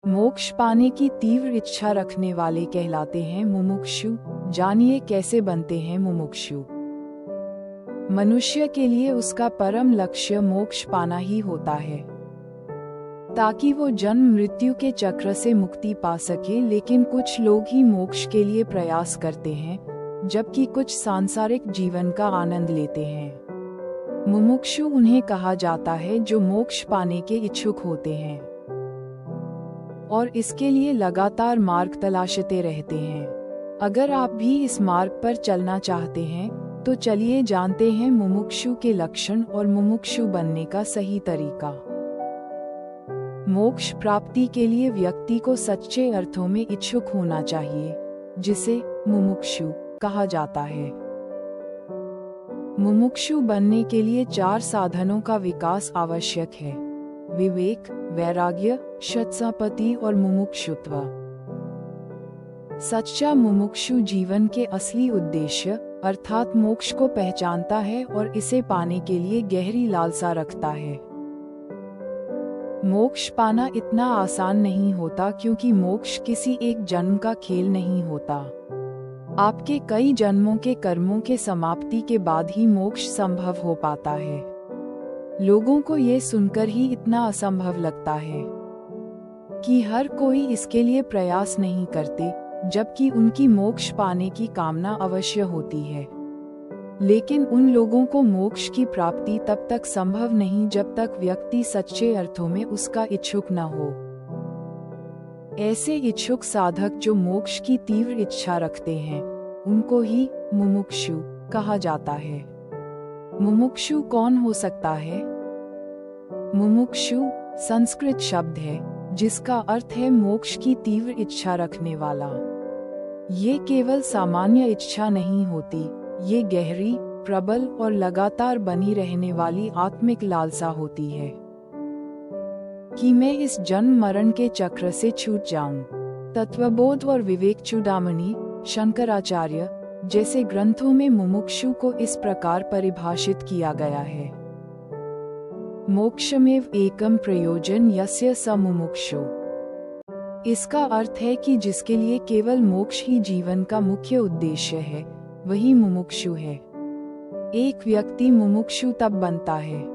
मोक्ष पाने की तीव्र इच्छा रखने वाले कहलाते हैं मुमुक्षु। जानिए कैसे बनते हैं मुमुक्षु। मनुष्य के लिए उसका परम लक्ष्य मोक्ष पाना ही होता है, ताकि वो जन्म मृत्यु के चक्र से मुक्ति पा सके। लेकिन कुछ लोग ही मोक्ष के लिए प्रयास करते हैं, जबकि कुछ सांसारिक जीवन का आनंद लेते हैं। मुमुक्षु उन्हें कहा जाता है जो मोक्ष पाने के इच्छुक होते हैं और इसके लिए लगातार मार्ग तलाशते रहते हैं। अगर आप भी इस मार्ग पर चलना चाहते हैं तो चलिए जानते हैं मुमुक्षु के लक्षण और मुमुक्षु बनने का सही तरीका। मोक्ष प्राप्ति के लिए व्यक्ति को सच्चे अर्थों में इच्छुक होना चाहिए, जिसे मुमुक्षु कहा जाता है। मुमुक्षु बनने के लिए 4 साधनों का विकास आवश्यक है: विवेक, वैराग्य, सत्संपत्ति और मुमुक्षुत्व। सच्चा मुमुक्षु जीवन के असली उद्देश्य अर्थात मोक्ष को पहचानता है और इसे पाने के लिए गहरी लालसा रखता है। मोक्ष पाना इतना आसान नहीं होता, क्योंकि मोक्ष किसी एक जन्म का खेल नहीं होता। आपके कई जन्मों के कर्मों के समाप्ति के बाद ही मोक्ष संभव हो पाता है। लोगों को ये सुनकर ही इतना असंभव लगता है कि हर कोई इसके लिए प्रयास नहीं करते, जबकि उनकी मोक्ष पाने की कामना अवश्य होती है। लेकिन उन लोगों को मोक्ष की प्राप्ति तब तक संभव नहीं जब तक व्यक्ति सच्चे अर्थों में उसका इच्छुक न हो। ऐसे इच्छुक साधक जो मोक्ष की तीव्र इच्छा रखते हैं, उनको ही मुमुक्षु कहा जाता है। मुमुक्षु कौन हो सकता है? मुमुक्षु संस्कृत शब्द है जिसका अर्थ है मोक्ष की तीव्र इच्छा रखने वाला। ये केवल सामान्य इच्छा नहीं होती, ये गहरी, प्रबल और लगातार बनी रहने वाली आत्मिक लालसा होती है कि मैं इस जन्म मरण के चक्र से छूट जाऊं। तत्वबोध और विवेक चूड़ामणि, शंकराचार्य जैसे ग्रंथों में मुमुक्षु को इस प्रकार परिभाषित किया गया है: मोक्षमेव एकम प्रयोजन यस्य स मुमुक्षु। इसका अर्थ है कि जिसके लिए केवल मोक्ष ही जीवन का मुख्य उद्देश्य है, वही मुमुक्षु है। एक व्यक्ति मुमुक्षु तब बनता है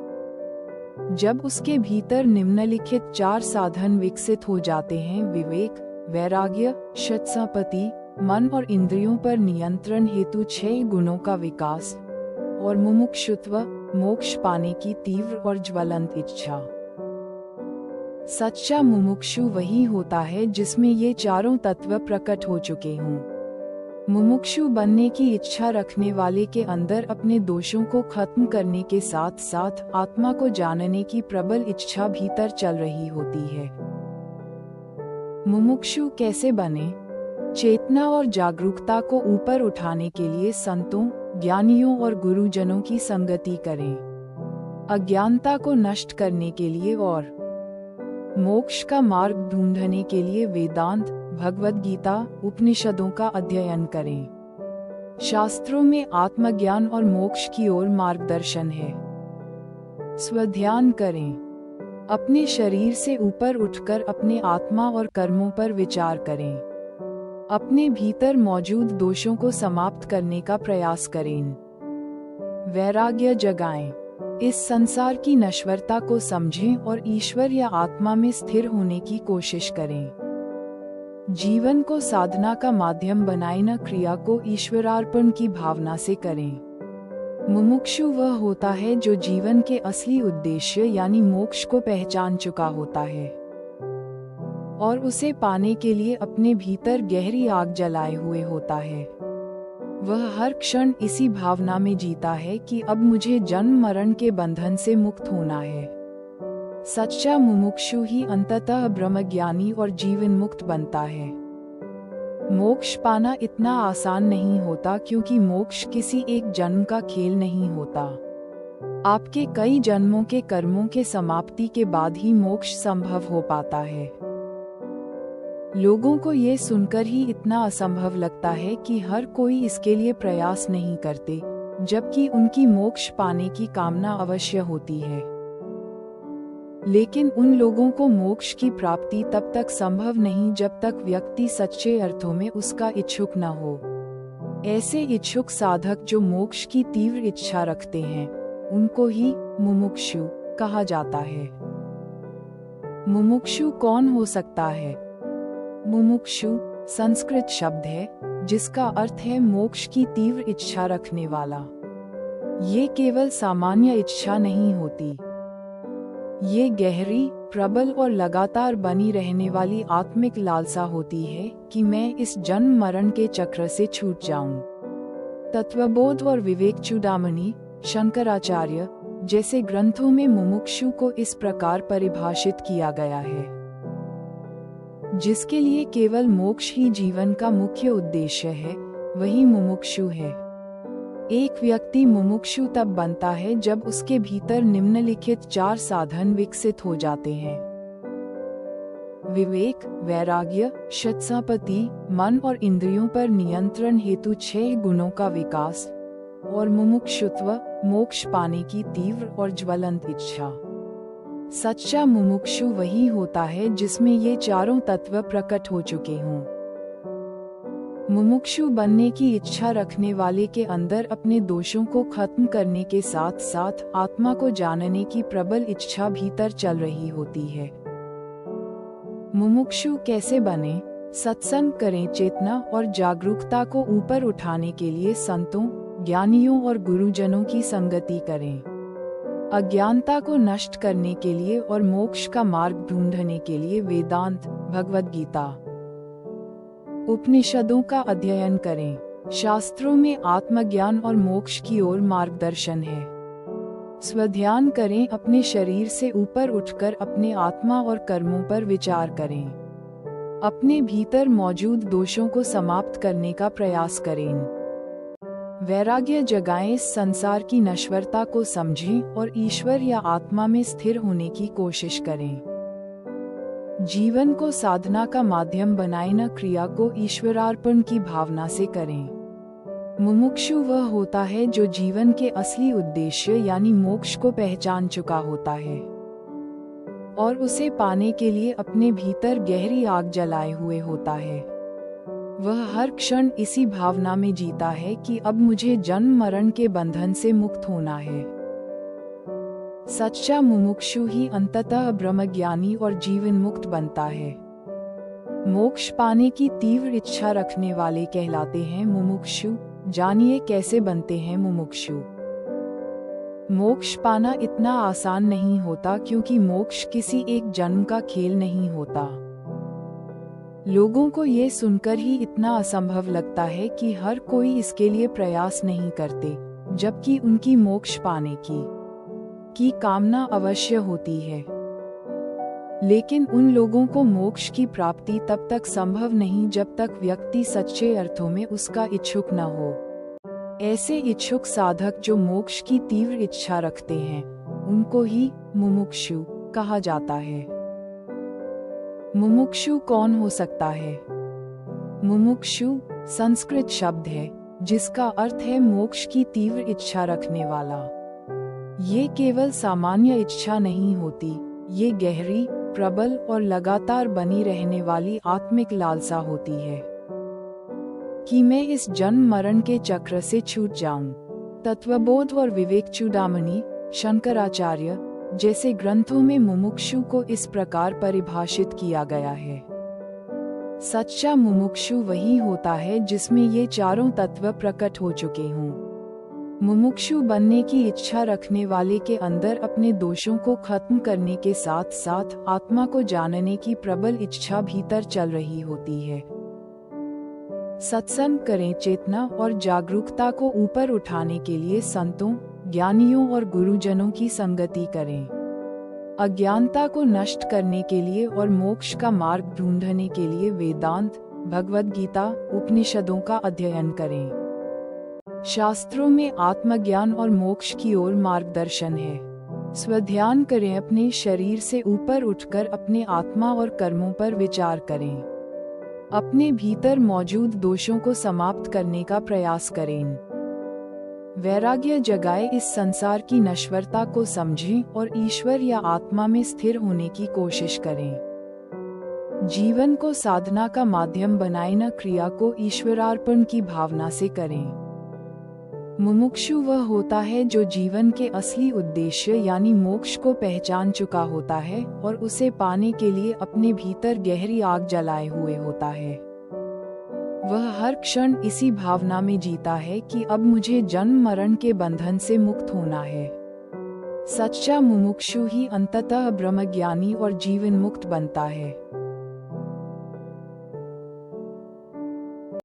जब उसके भीतर निम्नलिखित 4 साधन विकसित हो जाते हैं: विवेक, वैराग्य, सत्संपत्ति, मन और इंद्रियों पर नियंत्रण हेतु 6 गुणों का विकास, और मुमुक्षुत्व, मोक्ष पाने की तीव्र और ज्वलंत इच्छा। सच्चा मुमुक्षु वही होता है जिसमें ये चारों तत्व प्रकट हो चुके हों। मुमुक्षु बनने की इच्छा रखने वाले के अंदर अपने दोषों को खत्म करने के साथ साथ आत्मा को जानने की प्रबल इच्छा भीतर चल रही होती है। मुमुक्षु कैसे बने? चेतना और जागरूकता को ऊपर उठाने के लिए संतों, ज्ञानियों और गुरुजनों की संगति करें। अज्ञानता को नष्ट करने के लिए और मोक्ष का मार्ग ढूंढने के लिए वेदांत, भगवद गीता, उपनिषदों का अध्ययन करें। शास्त्रों में आत्मज्ञान और मोक्ष की ओर मार्गदर्शन है। स्वध्यान करें। अपने शरीर से ऊपर उठकर अपने आत्मा और कर्मों पर विचार करें। अपने भीतर मौजूद दोषों को समाप्त करने का प्रयास करें। वैराग्य जगाएं। इस संसार की नश्वरता को समझें और ईश्वर या आत्मा में स्थिर होने की कोशिश करें। जीवन को साधना का माध्यम बनाएं, न क्रिया को ईश्वरार्पण की भावना से करें। मुमुक्षु वह होता है जो जीवन के असली उद्देश्य यानी मोक्ष को पहचान चुका होता है और उसे पाने के लिए अपने भीतर गहरी आग जलाए हुए होता है। वह हर क्षण इसी भावना में जीता है कि अब मुझे जन्म मरण के बंधन से मुक्त होना है। सच्चा मुमुक्षु ही अंततः ब्रह्मज्ञानी और जीवन मुक्त बनता है। मोक्ष पाना इतना आसान नहीं होता, क्योंकि मोक्ष किसी एक जन्म का खेल नहीं होता। आपके कई जन्मों के कर्मों के समाप्ति के बाद ही मोक्ष संभव हो पाता है। लोगों को ये सुनकर ही इतना असंभव लगता है कि हर कोई इसके लिए प्रयास नहीं करते, जबकि उनकी मोक्ष पाने की कामना अवश्य होती है। लेकिन उन लोगों को मोक्ष की प्राप्ति तब तक संभव नहीं जब तक व्यक्ति सच्चे अर्थों में उसका इच्छुक न हो। ऐसे इच्छुक साधक जो मोक्ष की तीव्र इच्छा रखते हैं, उनको ही मुमुक्षु कहा जाता है। मुमुक्षु कौन हो सकता है? मुमुक्षु संस्कृत शब्द है जिसका अर्थ है मोक्ष की तीव्र इच्छा रखने वाला। ये केवल सामान्य इच्छा नहीं होती, ये गहरी, प्रबल और लगातार बनी रहने वाली आत्मिक लालसा होती है कि मैं इस जन्म मरण के चक्र से छूट जाऊं। तत्वबोध और विवेक चूड़ामणि, शंकराचार्य जैसे ग्रंथों में मुमुक्षु को इस प्रकार परिभाषित किया गया है, जिसके लिए केवल मोक्ष ही जीवन का मुख्य उद्देश्य है, वही मुमुक्षु है। एक व्यक्ति मुमुक्षु तब बनता है जब उसके भीतर निम्नलिखित 4 साधन विकसित हो जाते हैं: विवेक, वैराग्य, शतसंपत्ति, मन और इंद्रियों पर नियंत्रण हेतु 6 गुणों का विकास, और मुमुक्षुत्व, मोक्ष पाने की तीव्र और ज्वलंत इच्छा। सच्चा मुमुक्षु वही होता है जिसमें ये चारों तत्व प्रकट हो चुके हों। मुमुक्षु बनने की इच्छा रखने वाले के अंदर अपने दोषों को खत्म करने के साथ साथ आत्मा को जानने की प्रबल इच्छा भीतर चल रही होती है। मुमुक्षु कैसे बने? सत्संग करें। चेतना और जागरूकता को ऊपर उठाने के लिए संतों, ज्ञानियों और गुरुजनों की संगति करें। अज्ञानता को नष्ट करने के लिए और मोक्ष का मार्ग ढूंढने के लिए वेदांत, भगवद गीता, उपनिषदों का अध्ययन करें। शास्त्रों में आत्मज्ञान और मोक्ष की ओर मार्गदर्शन है। स्वध्यान करें। अपने शरीर से ऊपर उठकर अपने आत्मा और कर्मों पर विचार करें। अपने भीतर मौजूद दोषों को समाप्त करने का प्रयास करें। वैराग्य जगाएं। संसार की नश्वरता को समझें और ईश्वर या आत्मा में स्थिर होने की कोशिश करें। जीवन को साधना का माध्यम बनाएं, न क्रिया को ईश्वरार्पण की भावना से करें। मुमुक्षु वह होता है जो जीवन के असली उद्देश्य यानी मोक्ष को पहचान चुका होता है और उसे पाने के लिए अपने भीतर गहरी आग जलाए हुए होता है। वह हर क्षण इसी भावना में जीता है कि अब मुझे जन्म मरण के बंधन से मुक्त होना है। सच्चा मुमुक्षु ही अंततः ब्रह्मज्ञानी और जीवन मुक्त बनता है। मोक्ष पाने की तीव्र इच्छा रखने वाले कहलाते हैं मुमुक्षु। जानिए कैसे बनते हैं मुमुक्षु। मोक्ष पाना इतना आसान नहीं होता क्योंकि मोक्ष किसी एक जन्म का खेल नहीं होता। लोगों को ये सुनकर ही इतना असंभव लगता है कि हर कोई इसके लिए प्रयास नहीं करते, जबकि उनकी मोक्ष पाने की कामना अवश्य होती है। लेकिन उन लोगों को मोक्ष की प्राप्ति तब तक संभव नहीं जब तक व्यक्ति सच्चे अर्थों में उसका इच्छुक न हो। ऐसे इच्छुक साधक जो मोक्ष की तीव्र इच्छा रखते हैं, उनको ही मुमुक्षु कहा जाता है। मुमुक्षु कौन हो सकता है? मुमुक्षु संस्कृत शब्द है जिसका अर्थ है मोक्ष की तीव्र इच्छा रखने वाला। ये केवल सामान्य इच्छा नहीं होती, ये गहरी, प्रबल और लगातार बनी रहने वाली आत्मिक लालसा होती है कि मैं इस जन्म मरण के चक्र से छूट जाऊं। तत्वबोध और विवेक चूड़ामणि, शंकराचार्य जैसे ग्रंथों में मुमुक्षु को इस प्रकार परिभाषित किया गया है। सच्चा मुमुक्षु वही होता है जिसमें ये चारों तत्व प्रकट हो चुके हों। मुमुक्षु बनने की इच्छा रखने वाले के अंदर अपने दोषों को खत्म करने के साथ साथ आत्मा को जानने की प्रबल इच्छा भीतर चल रही होती है। सत्संग करें। चेतना और जागरूकता को ऊपर उठाने के लिए संतों, ज्ञानियों और गुरुजनों की संगति करें। अज्ञानता को नष्ट करने के लिए और मोक्ष का मार्ग ढूंढने के लिए वेदांत, भगवद गीता, उपनिषदों का अध्ययन करें। शास्त्रों में आत्मज्ञान और मोक्ष की ओर मार्गदर्शन है। स्वध्यान करें। अपने शरीर से ऊपर उठकर अपने आत्मा और कर्मों पर विचार करें। अपने भीतर मौजूद दोषों को समाप्त करने का प्रयास करें। वैराग्य जगाए इस संसार की नश्वरता को समझें और ईश्वर या आत्मा में स्थिर होने की कोशिश करें। जीवन को साधना का माध्यम बनाए, न क्रिया को ईश्वरार्पण की भावना से करें। मुमुक्षु वह होता है जो जीवन के असली उद्देश्य यानी मोक्ष को पहचान चुका होता है और उसे पाने के लिए अपने भीतर गहरी आग जलाए हुए होता है। वह हर क्षण इसी भावना में जीता है कि अब मुझे जन्म मरण के बंधन से मुक्त होना है। सच्चा मुमुक्षु ही अंततः ब्रह्मज्ञानी और जीवन मुक्त बनता है।